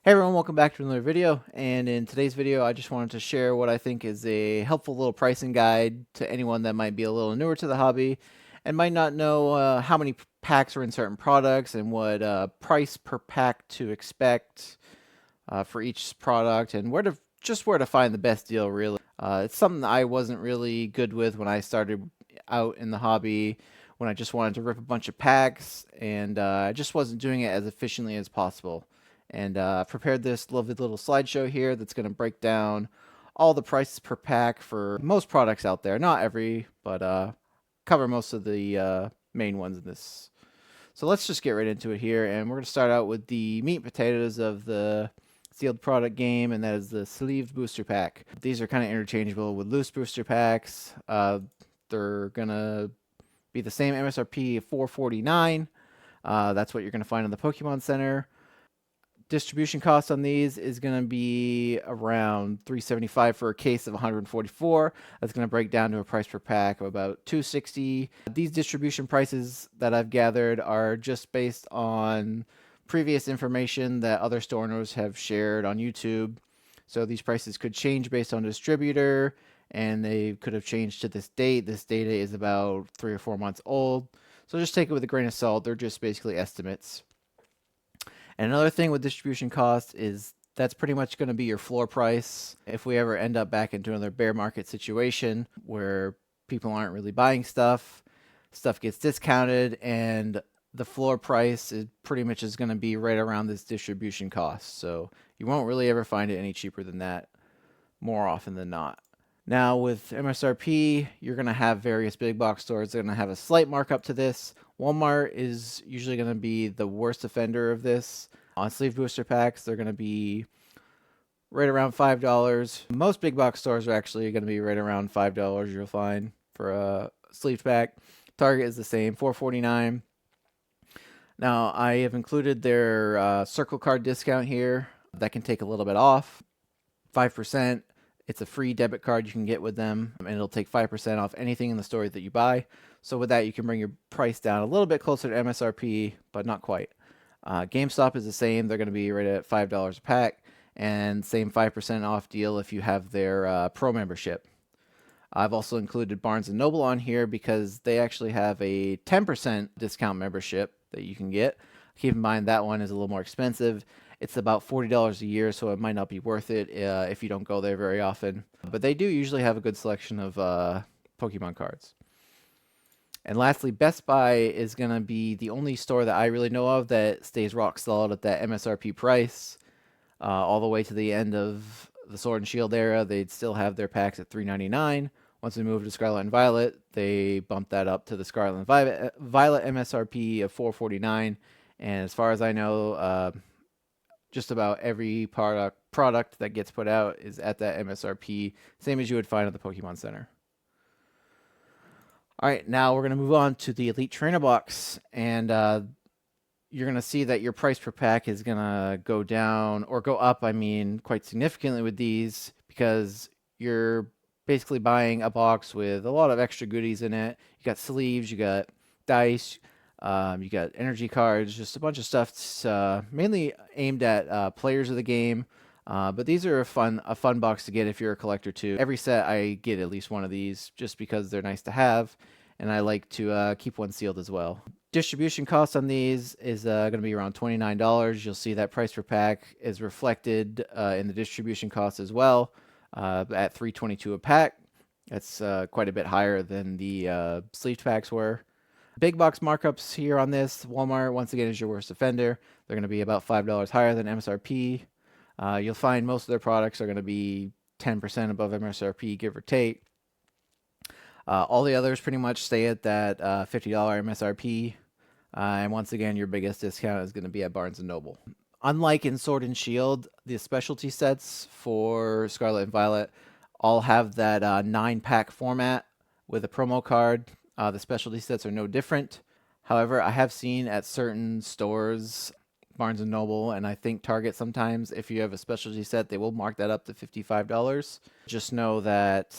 Hey everyone, welcome back to another video. And in today's video, I just wanted to share what I think is a helpful little pricing guide to anyone that might be a little newer to the hobby and might not know how many packs are in certain products and what price per pack to expect for each product and where to find the best deal. Really, it's something that I wasn't really good with when I started out in the hobby. When I just wanted to rip a bunch of packs and I just wasn't doing it as efficiently as possible. And I've prepared this lovely little slideshow here that's going to break down all the prices per pack for most products out there. Not every, but cover most of the main ones in this. So let's just get right into it here. And we're going to start out with the meat and potatoes of the sealed product game, and that is the sleeved booster pack. These are kind of interchangeable with loose booster packs. They're going to be the same MSRP of $4.49. That's what you're going to find in the Pokemon Center. Distribution cost on these is going to be around $3.75 for a case of 144. That's going to break down to a price per pack of about $2.60. These distribution prices that I've gathered are just based on previous information that other store owners have shared on YouTube. So these prices could change based on distributor, and they could have changed to this date. This data is about 3 or 4 months old. So just take it with a grain of salt. They're just basically estimates. And another thing with distribution costs is that's pretty much going to be your floor price. If we ever end up back into another bear market situation where people aren't really buying stuff, stuff gets discounted, and the floor price is pretty much is going to be right around this distribution cost. So you won't really ever find it any cheaper than that more often than not. Now with MSRP, you're going to have various big box stores that are going to have a slight markup to this. Walmart is usually going to be the worst offender of this. On sleeve booster packs, they're going to be right around $5. Most big box stores are actually going to be right around $5 you'll find for a sleeve pack. Target is the same, $4.49. Now I have included their Circle card discount here. That can take a little bit off, 5%. It's a free debit card you can get with them, and it'll take 5% off anything in the store that you buy. So with that, you can bring your price down a little bit closer to MSRP, but not quite. GameStop is the same. They're going to be right at $5 a pack, and same 5% off deal if you have their Pro membership. I've also included Barnes & Noble on here because they actually have a 10% discount membership that you can get. Keep in mind that one is a little more expensive. It's about $40 a year, so it might not be worth it if you don't go there very often. But they do usually have a good selection of Pokemon cards. And lastly, Best Buy is going to be the only store that I really know of that stays rock solid at that MSRP price. All the way to the end of the Sword and Shield era, they'd still have their packs at $3.99. Once we moved to Scarlet and Violet, they bumped that up to the Scarlet and Violet MSRP of $4.49. And as far as I know, just about every product that gets put out is at that MSRP, same as you would find at the Pokemon Center. All right, now we're going to move on to the Elite Trainer Box, and you're going to see that your price per pack is going to go down, or go up, I mean, quite significantly with these, because you're basically buying a box with a lot of extra goodies in it. You got sleeves, you got dice, you got energy cards, just a bunch of stuff that's mainly aimed at players of the game. But these are a fun box to get if you're a collector too. Every set I get at least one of these just because they're nice to have, and I like to keep one sealed as well. Distribution cost on these is going to be around $29. You'll see that price per pack is reflected in the distribution cost as well at $3.22 a pack. That's quite a bit higher than the sleeved packs were. Big box markups here on this. Walmart, once again, is your worst offender. They're going to be about $5 higher than MSRP. You'll find most of their products are going to be 10% above MSRP, give or take. All the others pretty much stay at that $50 MSRP. And once again, your biggest discount is going to be at Barnes & Noble. Unlike in Sword and Shield, the specialty sets for Scarlet and Violet all have that 9-pack format with a promo card. The specialty sets are no different. However, I have seen at certain stores, Barnes & Noble, and I think Target sometimes, if you have a specialty set, they will mark that up to $55. Just know that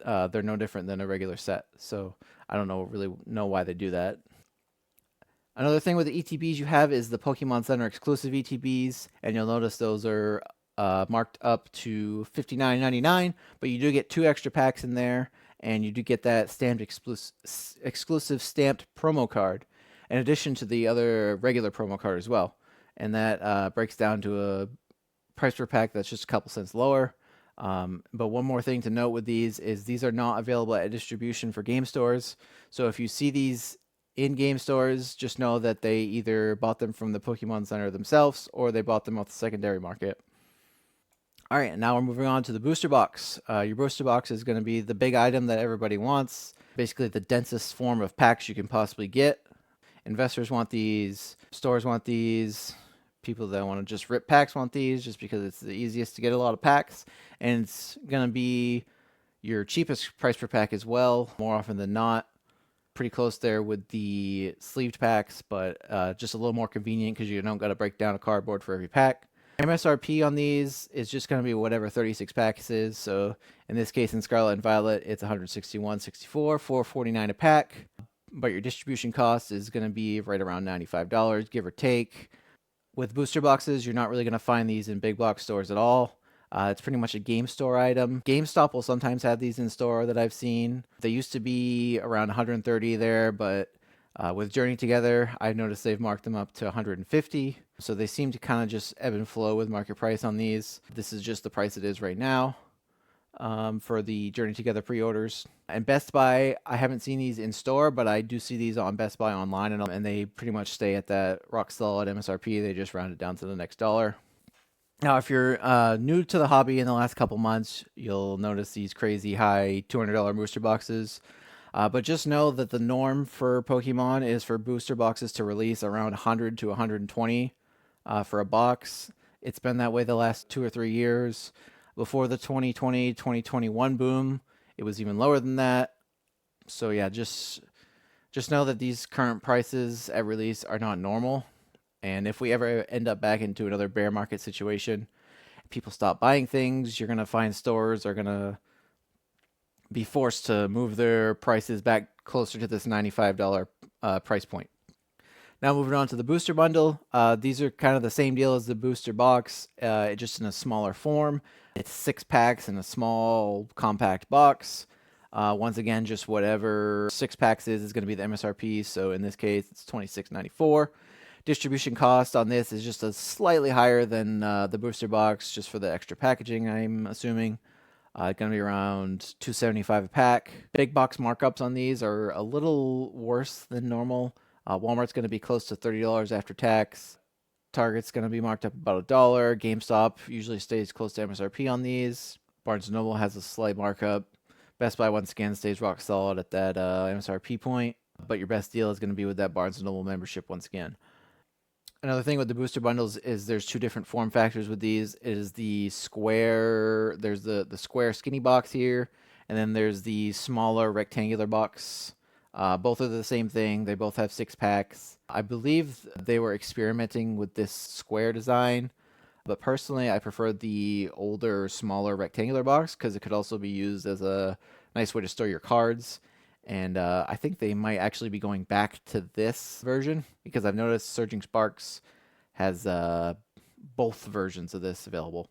they're no different than a regular set. So I don't really know why they do that. Another thing with the ETBs you have is the Pokemon Center exclusive ETBs, and you'll notice those are marked up to $59.99, but you do get 2 extra packs in there, and you do get that stamped exclusive stamped promo card, in addition to the other regular promo card as well. And that breaks down to a price per pack that's just a couple cents lower. But one more thing to note with these is these are not available at distribution for game stores. So if you see these in game stores, just know that they either bought them from the Pokemon Center themselves or they bought them off the secondary market. All right, now we're moving on to the booster box. Your booster box is going to be the big item that everybody wants, basically the densest form of packs you can possibly get. Investors want these, stores want these, people that want to just rip packs want these just because it's the easiest to get a lot of packs, and it's going to be your cheapest price per pack as well, more often than not. Pretty close there with the sleeved packs, but just a little more convenient because you don't got to break down a cardboard for every pack. MSRP on these is just going to be whatever 36 packs is. So in this case, in Scarlet and Violet, it's $161.64, $4.49 a pack. But your distribution cost is going to be right around $95, give or take. With booster boxes, you're not really going to find these in big box stores at all. It's pretty much a game store item. GameStop will sometimes have these in store that I've seen. They used to be around 130 there, but with Journey Together, I've noticed they've marked them up to 150. So they seem to kind of just ebb and flow with market price on these. This is just the price it is right now for the Journey Together pre-orders. And Best Buy, I haven't seen these in store, but I do see these on Best Buy online, and they pretty much stay at that rock solid MSRP. They just round it down to the next dollar. Now, if you're new to the hobby in the last couple months, you'll notice these crazy high $200 booster boxes. But just know that the norm for Pokemon is for booster boxes to release around 100 to 120 for a box. It's been that way the last 2 or 3 years. Before the 2020, 2021 boom, it was even lower than that. So yeah, just know that these current prices at release are not normal. And if we ever end up back into another bear market situation, people stop buying things, you're going to find stores are going to be forced to move their prices back closer to this $95 price point. Now moving on to the booster bundle. These are kind of the same deal as the booster box, just in a smaller form. It's 6 packs in a small compact box. Once again, just whatever 6 packs is going to be the MSRP. So in this case, it's $26.94. Distribution cost on this is just a slightly higher than the booster box, just for the extra packaging, I'm assuming. Going to be around $2.75 a pack. Big box markups on these are a little worse than normal. Walmart's going to be close to $30 after tax. Target's going to be marked up about $1. GameStop usually stays close to MSRP on these. Barnes & Noble has a slight markup. Best Buy once again stays rock solid at that MSRP point. But your best deal is going to be with that Barnes & Noble membership once again. Another thing with the booster bundles is there's 2 different form factors with these. It is the square, there's the square skinny box here, and then there's the smaller rectangular box. Both are the same thing. They both have 6 packs. I believe they were experimenting with this square design, but personally I prefer the older, smaller rectangular box because it could also be used as a nice way to store your cards. And I think they might actually be going back to this version because I've noticed Surging Sparks has both versions of this available.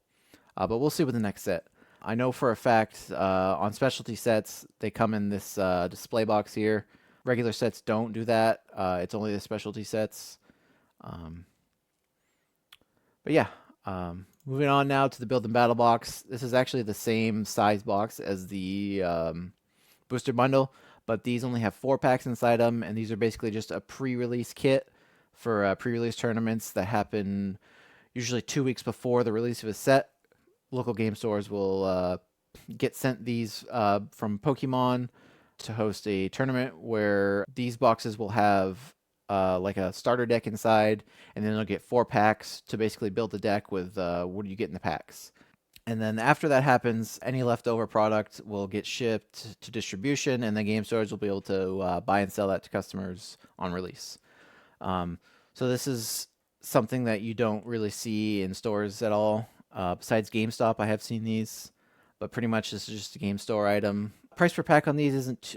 But we'll see with the next set. I know for a fact on specialty sets, they come in this display box here. Regular sets don't do that. It's only the specialty sets. But yeah, moving on now to the Build and Battle box. This is actually the same size box as the booster bundle, but these only have 4 packs inside them, and these are basically just a pre-release kit for pre-release tournaments that happen usually 2 weeks before the release of a set. Local game stores will get sent these from Pokemon to host a tournament where these boxes will have like a starter deck inside, and then they'll get 4 packs to basically build the deck with what do you get in the packs. And then after that happens, any leftover product will get shipped to distribution, and the game stores will be able to buy and sell that to customers on release. So this is something that you don't really see in stores at all. Besides GameStop, I have seen these, but pretty much this is just a game store item. Price per pack on these isn't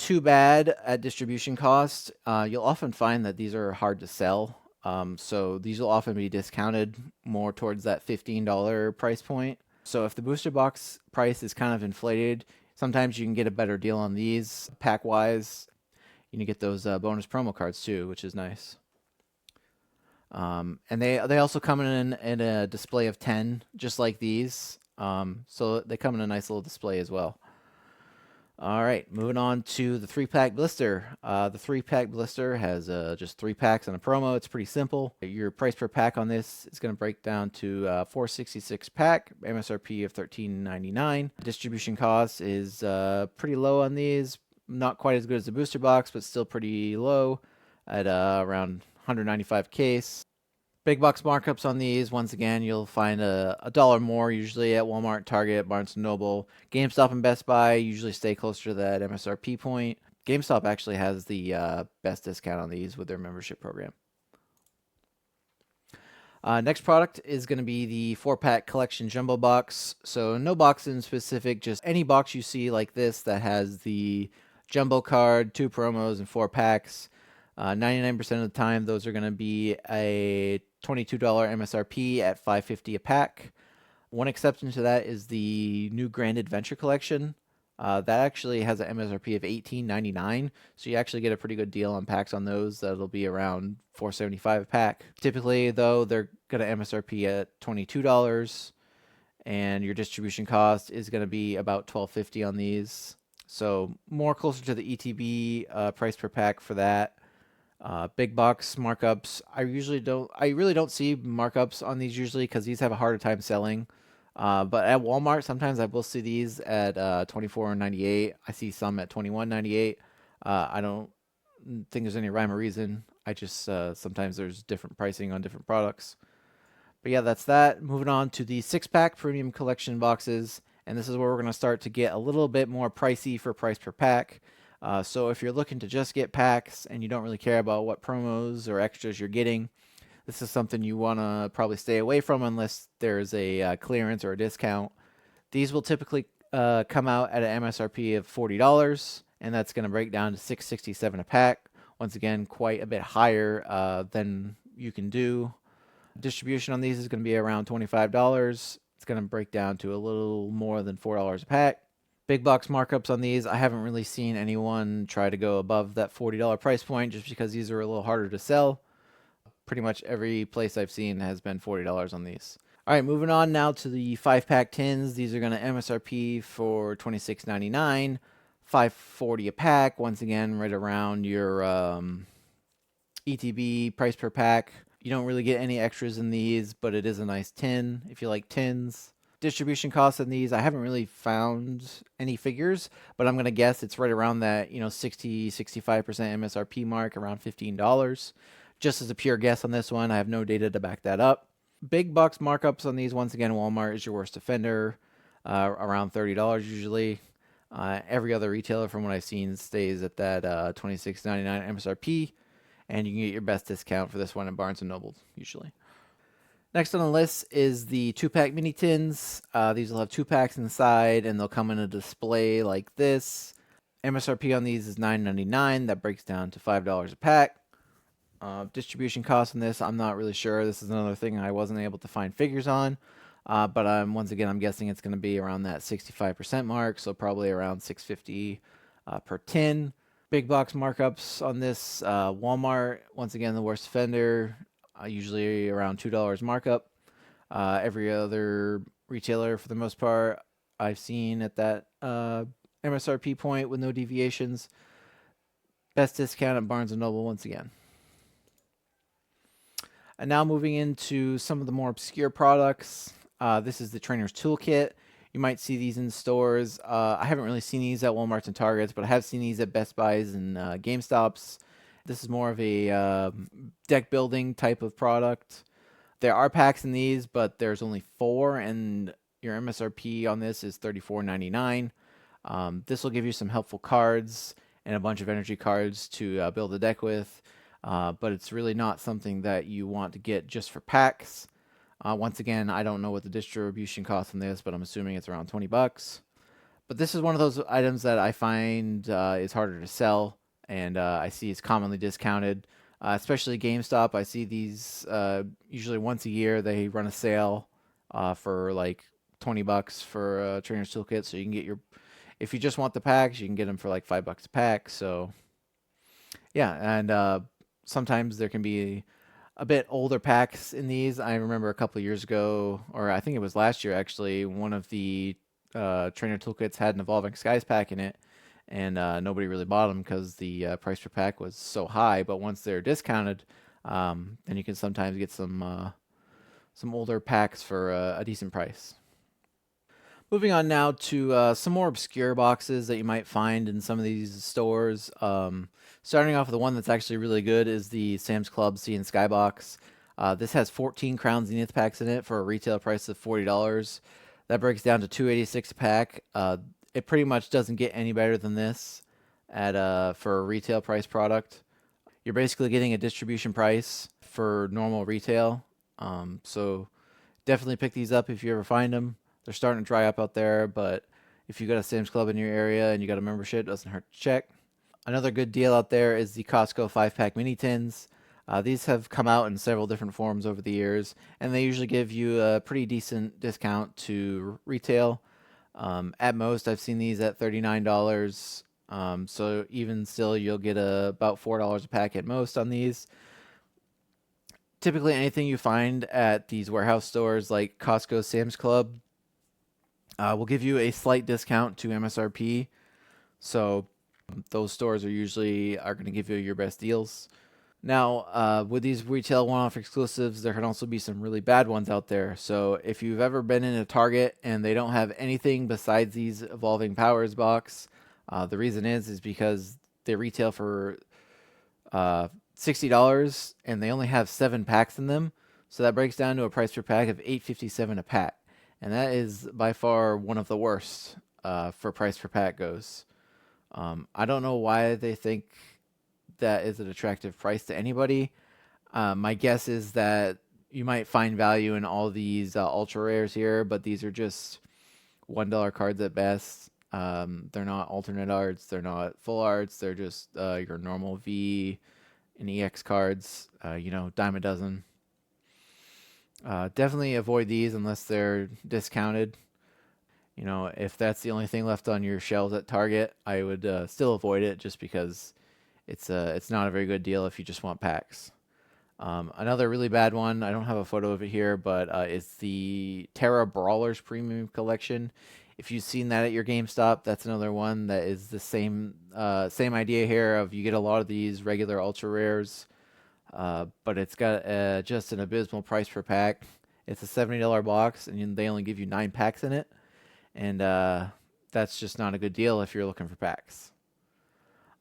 too bad at distribution cost. You'll often find that these are hard to sell. So these will often be discounted more towards that $15 price point. So if the booster box price is kind of inflated, sometimes you can get a better deal on these pack wise. You can get those bonus promo cards too, which is nice. And they also come in a display of 10, just like these. So they come in a nice little display as well. All right, moving on to the 3-pack blister. The 3-pack blister has just 3 packs and a promo. It's pretty simple. Your price per pack on this is going to break down to $4.66 pack, MSRP of $13.99. Distribution cost is pretty low on these. Not quite as good as the booster box, but still pretty low at around 195 case. Big box markups on these, once again, you'll find a dollar more usually at Walmart, Target, Barnes & Noble. GameStop and Best Buy usually stay closer to that MSRP point. GameStop actually has the best discount on these with their membership program. Next product is going to be the 4-pack collection jumbo box. So no box in specific, just any box you see like this that has the jumbo card, 2 promos, and 4 packs. 99% of the time, those are going to be a $22 MSRP at $5.50 a pack. One exception to that is the new Grand Adventure Collection. That actually has an MSRP of $18.99, so you actually get a pretty good deal on packs on those. That'll be around $4.75 a pack. Typically, though, they're going to MSRP at $22, and your distribution cost is going to be about $12.50 on these. So more closer to the ETB price per pack for that. Big box markups. I really don't see markups on these usually because these have a harder time selling. But at Walmart, sometimes I will see these at $24.98. I see some at $21.98. I don't think there's any rhyme or reason. I just sometimes there's different pricing on different products. But yeah, that's that. Moving on to the 6-pack premium collection boxes, and this is where we're going to start to get a little bit more pricey for price per pack. So if you're looking to just get packs and you don't really care about what promos or extras you're getting, this is something you want to probably stay away from unless there's a clearance or a discount. These will typically come out at an MSRP of $40, and that's going to break down to $6.67 a pack. Once again, quite a bit higher than you can do. Distribution on these is going to be around $25. It's going to break down to a little more than $4 a pack. Big box markups on these, I haven't really seen anyone try to go above that $40 price point just because these are a little harder to sell. Pretty much every place I've seen has been $40 on these. All right, moving on now to the 5-pack tins. These are going to MSRP for $26.99, $5.40 a pack. Once again, right around your ETB price per pack. You don't really get any extras in these, but it is a nice tin if you like tins. Distribution costs on these, I haven't really found any figures, but I'm going to guess it's right around that 60-65% MSRP mark, around $15. Just as a pure guess on this one, I have no data to back that up. Big box markups on these, once again, Walmart is your worst offender, around $30 usually. Every other retailer from what I've seen stays at that $26.99 MSRP, and you can get your best discount for this one at Barnes & Noble usually. Next on the list is the 2-pack mini tins. These will have 2 packs inside, and they'll come in a display like this. MSRP on these is $9.99. That breaks down to $5 a pack. Distribution cost on this, I'm not really sure. This is another thing I wasn't able to find figures on. But once again, I'm guessing it's going to be around that 65% mark, so probably around $6.50 per tin. Big box markups on this. Walmart, once again, the worst offender. Usually around $2 markup. Every other retailer, for the most part, I've seen at that MSRP point with no deviations. Best discount at Barnes & Noble once again. And now moving into some of the more obscure products. This is the Trainer's Toolkit. You might see these in stores. I haven't really seen these at Walmarts and Targets, but I have seen these at Best Buys and GameStops. This is more of a deck building type of product. There are packs in these, but there's only 4, and your MSRP on this is $34.99. This will give you some helpful cards and a bunch of energy cards to build a deck with, but it's really not something that you want to get just for packs. Once again, I don't know what the distribution cost on this, but I'm assuming it's around $20. But this is one of those items that I find is harder to sell, and I see is commonly discounted, especially GameStop. I see these usually once a year. They run a sale for like $20 for a trainer's toolkit, so you can get your. If you just want the packs, you can get them for like $5 a pack. So yeah, and sometimes there can be a bit older packs in these. I remember a couple of years ago, or I think it was last year actually, one of the trainer toolkits had an Evolving Skies pack in it, and nobody really bought them because the price per pack was so high. But once they're discounted, then you can sometimes get some older packs for a decent price. Moving on now to some more obscure boxes that you might find in some of these stores. Starting off with the one that's actually really good is the Sam's Club Sea and Sky box. This has 14 Crown Zenith packs in it for a retail price of $40. That breaks down to $286 a pack. It pretty much doesn't get any better than this at for a retail price product. You're basically getting a distribution price for normal retail. So definitely pick these up if you ever find them. They're starting to dry up out there, but if you got a Sam's Club in your area and you got a membership, it doesn't hurt to check. Another good deal out there is the Costco 5-pack mini tins. These have come out in several different forms over the years, and they usually give you a pretty decent discount to retail. At most, I've seen these at $39. So even still, you'll get about $4 a pack at most on these. Typically, anything you find at these warehouse stores like Costco, Sam's Club, will give you a slight discount to MSRP. So those stores are going to give you your best deals. Now, with these retail one-off exclusives, there can also be some really bad ones out there. So if you've ever been in a Target and they don't have anything besides these Evolving Powers box, the reason is because they retail for $60 and they only have 7 packs in them. So that breaks down to a price per pack of $8.57 a pack. And that is by far one of the worst for price per pack goes. I don't know why they think that is an attractive price to anybody. My guess is that you might find value in all these ultra rares here, but these are just $1 cards at best. They're not alternate arts. They're not full arts. They're just your normal V and EX cards. Dime a dozen. Definitely avoid these unless they're discounted. If that's the only thing left on your shelves at Target, I would still avoid it just because it's not a very good deal if you just want packs. Another really bad one, I don't have a photo of it here, but it's the Terra Brawlers Premium Collection. If you've seen that at your GameStop, that's another one that is the same idea here of you get a lot of these regular ultra rares, but it's got just an abysmal price per pack. It's a $70 box, and they only give you 9 packs in it, and that's just not a good deal if you're looking for packs.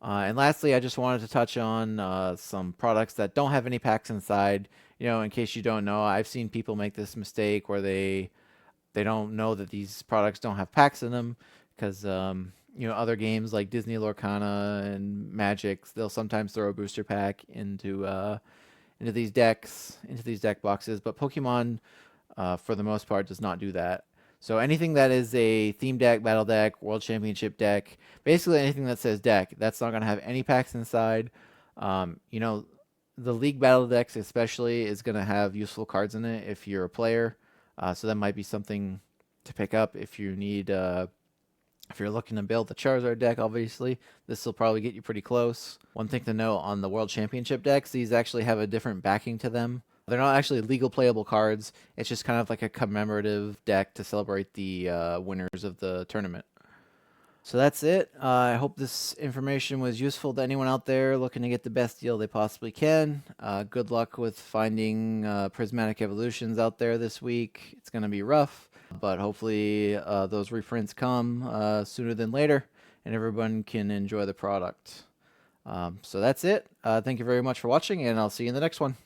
And lastly, I just wanted to touch on some products that don't have any packs inside. In case you don't know, I've seen people make this mistake where they don't know that these products don't have packs in them because other games like Disney Lorcana and Magic, they'll sometimes throw a booster pack into these deck boxes, but Pokemon for the most part does not do that. So anything that is a theme deck, battle deck, world championship deck, basically anything that says deck, that's not going to have any packs inside. The league battle decks especially is going to have useful cards in it if you're a player. So that might be something to pick up if you need, if you're looking to build the Charizard deck, obviously. This will probably get you pretty close. One thing to note on the World Championship decks, these actually have a different backing to them. They're not actually legal playable cards. It's just kind of like a commemorative deck to celebrate the winners of the tournament. So that's it. I hope this information was useful to anyone out there looking to get the best deal they possibly can. Good luck with finding Prismatic Evolutions out there this week. It's going to be rough, but hopefully those reprints come sooner than later and everyone can enjoy the product. So that's it. Thank you very much for watching, and I'll see you in the next one.